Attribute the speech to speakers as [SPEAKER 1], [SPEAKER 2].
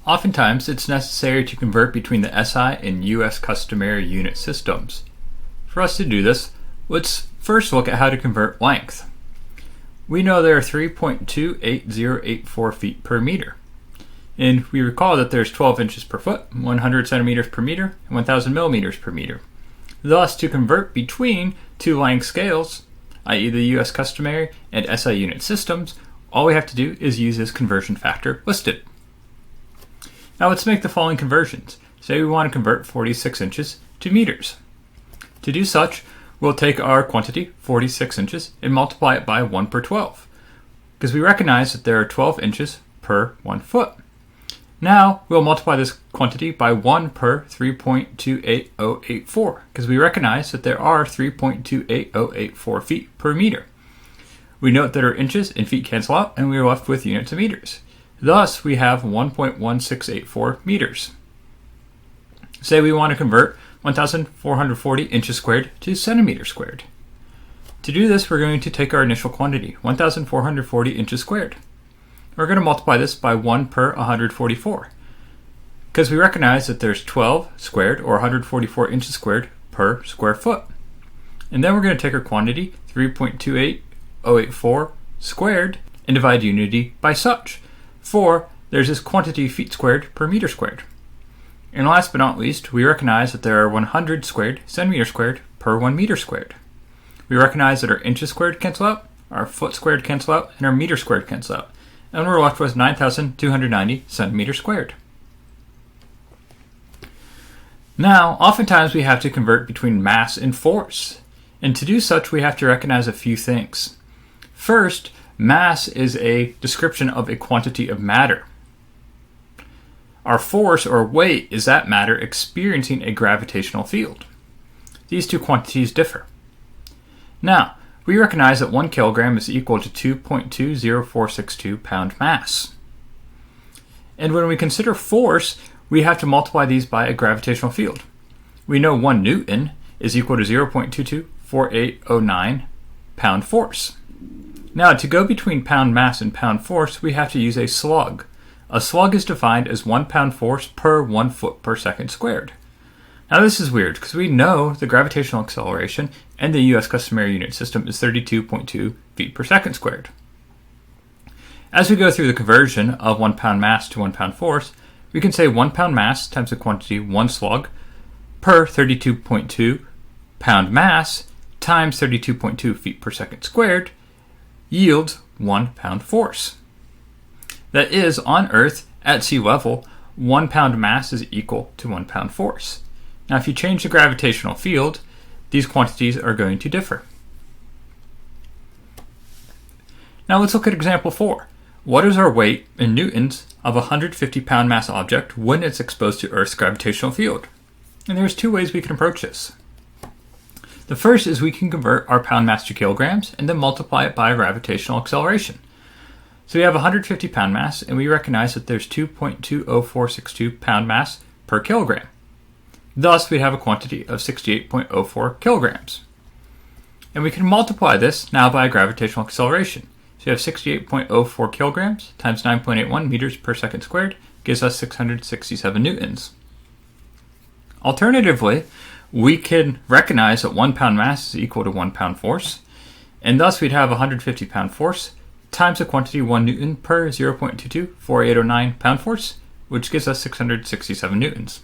[SPEAKER 1] Oftentimes, it's necessary to convert between the SI and US customary unit systems. For us to do this, let's first look at how to convert length. We know there are 3.28084 feet per meter. And we recall that there's 12 inches per foot, 100 centimeters per meter, and 1,000 millimeters per meter. Thus, to convert between two length scales, i.e. the US customary and SI unit systems, all we have to do is use this conversion factor listed. Now let's make the following conversions. Say we want to convert 46 inches to meters. To do such, we'll take our quantity, 46 inches, and multiply it by 1 per 12, because we recognize that there are 12 inches per 1 foot. Now we'll multiply this quantity by 1 per 3.28084, because we recognize that there are 3.28084 feet per meter. We note that our inches and feet cancel out, and we are left with units of meters. Thus, we have 1.1684 meters. Say we want to convert 1,440 inches squared to centimeters squared. To do this, we're going to take our initial quantity, 1,440 inches squared. We're going to multiply this by 1 per 144, because we recognize that there's 12 squared, or 144 inches squared, per square foot. And then we're going to take our quantity, 3.28084 squared, and divide unity by such. For there's this quantity feet squared per meter squared. And last but not least, we recognize that there are 100 squared centimeters squared per 1 meter squared. We recognize that our inches squared cancel out, our foot squared cancel out, and our meter squared cancel out. And we're left with 9,290 centimeters squared. Now, oftentimes we have to convert between mass and force. And to do such, we have to recognize a few things. First, mass is a description of a quantity of matter. Our force, or weight, is that matter experiencing a gravitational field. These two quantities differ. Now, we recognize that 1 kilogram is equal to 2.20462 pound mass. And when we consider force, we have to multiply these by a gravitational field. We know 1 newton is equal to 0.224809 pound force. Now, to go between pound mass and pound force, we have to use a slug. A slug is defined as 1 pound force per 1 foot per second squared. Now, this is weird because we know the gravitational acceleration and the US customary unit system is 32.2 feet per second squared. As we go through the conversion of 1 pound mass to 1 pound force, we can say 1 pound mass times the quantity 1 slug per 32.2 pound mass times 32.2 feet per second squared yields 1 pound force. That is, on Earth, at sea level, 1 pound mass is equal to 1 pound force. Now, if you change the gravitational field, these quantities are going to differ. Now, let's look at example 4. What is our weight in newtons of a 150 pound mass object when it's exposed to Earth's gravitational field? And there's 2 ways we can approach this. The first is we can convert our pound mass to kilograms and then multiply it by gravitational acceleration. So we have 150 pound mass, and we recognize that there's 2.20462 pound mass per kilogram. Thus, we have a quantity of 68.04 kilograms. And we can multiply this now by gravitational acceleration. So you have 68.04 kilograms times 9.81 meters per second squared gives us 667 newtons. Alternatively, we can recognize that 1 pound mass is equal to 1 pound force, and thus we'd have 150 pound force times the quantity 1 newton per 0.224809 pound force, which gives us 667 newtons.